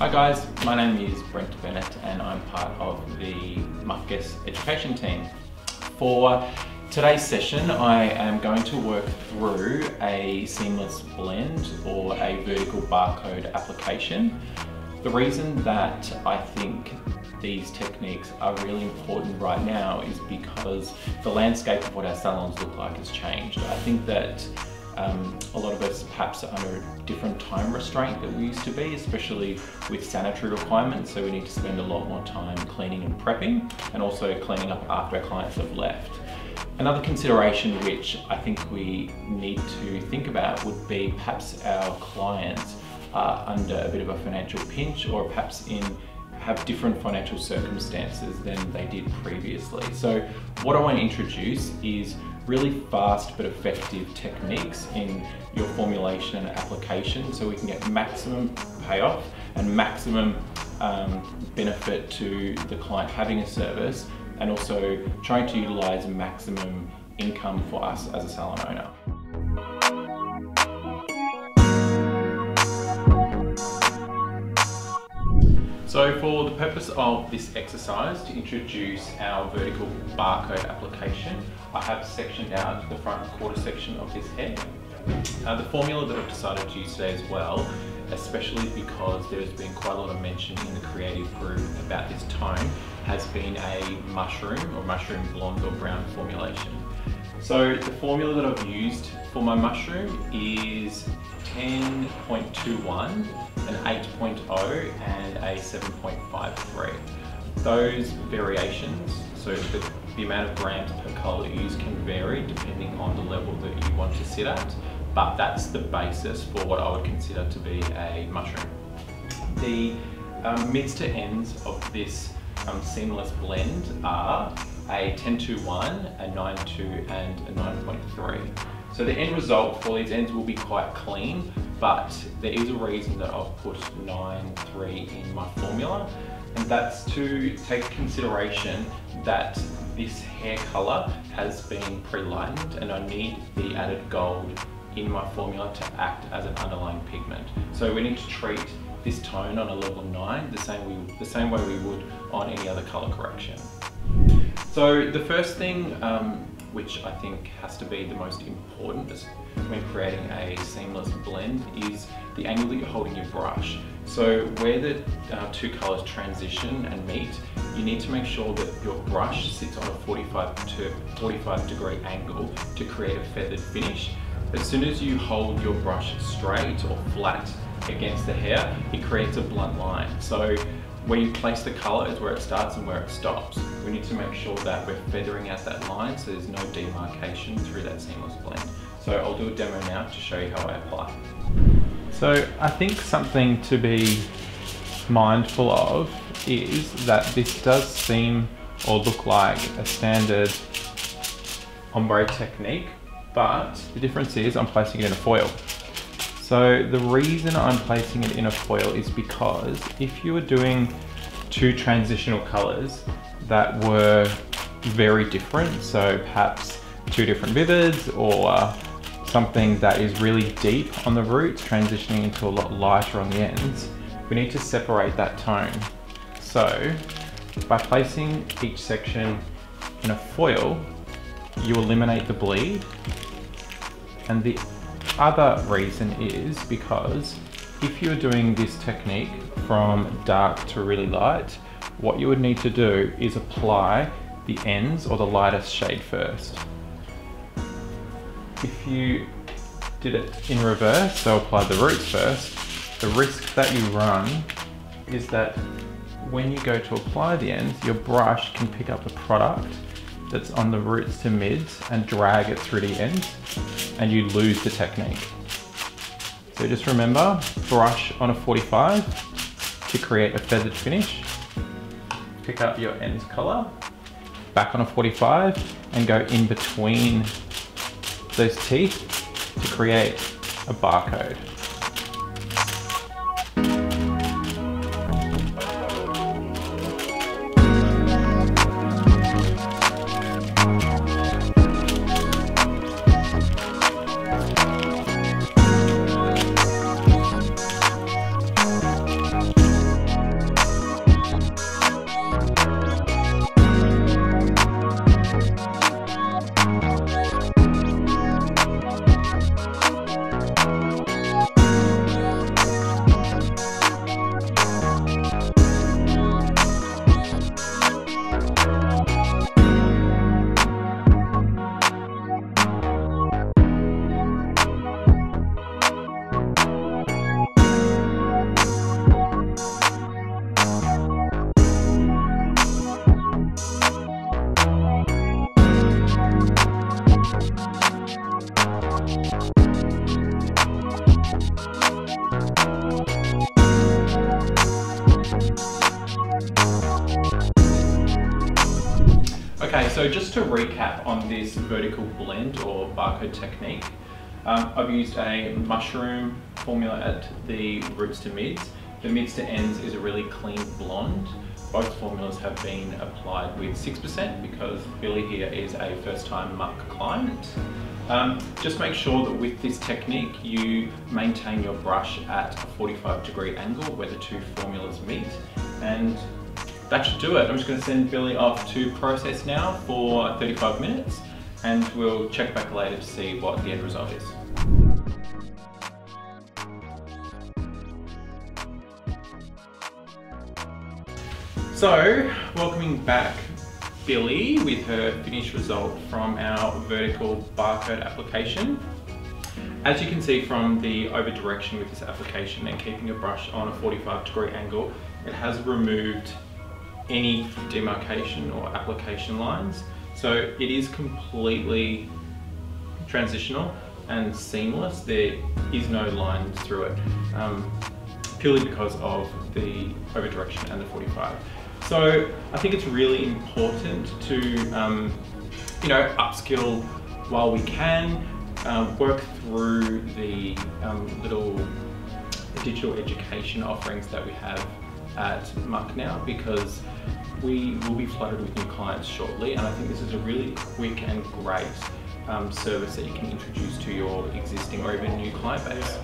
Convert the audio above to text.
Hi guys, my name is Brent Bennett and I'm part of the Muk Guest Education team. For today's session, I am going to work through a seamless blend or a vertical barcode application. The reason that I think these techniques are really important right now is because the landscape of what our salons look like has changed. I think that a lot of us perhaps are under a different time restraint that we used to be, especially with sanitary requirements, so we need to spend a lot more time cleaning and prepping and also cleaning up after our clients have left. Another consideration which I think we need to think about would be perhaps our clients are under a bit of a financial pinch or perhaps have different financial circumstances than they did previously. So what I want to introduce is really fast but effective techniques in your formulation and application so we can get maximum payoff and maximum benefit to the client having a service, and also trying to utilize maximum income for us as a salon owner. So for the purpose of this exercise, to introduce our vertical barcode application, I have sectioned out the front quarter section of this head. The formula that I've decided to use today as well, especially because there's been quite a lot of mention in the creative group about this tone, has been a mushroom or mushroom blonde or brown formulation. So the formula that I've used for my mushroom is 10.21, an 8.0 and a 7.53. Those variations, so the amount of grams per colour that you use can vary depending on the level that you want to sit at, but that's the basis for what I would consider to be a mushroom. The mids to ends of this seamless blend are a 10.21, a 9.2 and a 9.3. So the end result for these ends will be quite clean, but there is a reason that I've put 9.3 in my formula, and that's to take consideration that this hair colour has been pre-lightened and I need the added gold in my formula to act as an underlying pigment. So we need to treat this tone on a level 9 the same way we would on any other colour correction. So the first thing which I think has to be the most important when creating a seamless blend is the angle that you're holding your brush. So where the two colours transition and meet, you need to make sure that your brush sits on a 45 degree angle to create a feathered finish. As soon as you hold your brush straight or flat against the hair, it creates a blunt line. So where you place the colour is where it starts and where it stops. We need to make sure that we're feathering out that line so there's no demarcation through that seamless blend. So I'll do a demo now to show you how I apply. So I think something to be mindful of is that this does seem or look like a standard ombre technique, but the difference is I'm placing it in a foil. So the reason I'm placing it in a foil is because if you were doing two transitional colors that were very different, so perhaps two different vivids or something that is really deep on the roots transitioning into a lot lighter on the ends, we need to separate that tone. So by placing each section in a foil, you eliminate the bleed. And the other reason is because if you're doing this technique from dark to really light, what you would need to do is apply the ends or the lightest shade first. If you did it in reverse, so apply the roots first, the risk that you run is that when you go to apply the ends, your brush can pick up the product that's on the roots to mids and drag it through the ends, and you lose the technique. So just remember, brush on a 45 to create a feathered finish, pick up your ends color, back on a 45 and go in between those teeth to create a barcode. Okay, so just to recap on this vertical blend or barcode technique, I've used a mushroom formula at the roots to mids. The mids to ends is a really clean blonde. Both formulas have been applied with 6% because Billy here is a first-time Muk client. Just make sure that with this technique you maintain your brush at a 45-degree angle where the two formulas meet, and that should do it. I'm just going to send Billy off to process now for 35 minutes and we'll check back later to see what the end result is. So, welcoming back Billy with her finished result from our vertical barcode application. As you can see from the over direction with this application and keeping your brush on a 45-degree angle, it has removed any demarcation or application lines. So it is completely transitional and seamless. There is no line through it, purely because of the over direction and the 45. So I think it's really important to, upskill while we can, work through the little digital education offerings that we have at Muk now, because we will be flooded with new clients shortly, and I think this is a really quick and great service that you can introduce to your existing or even new client base.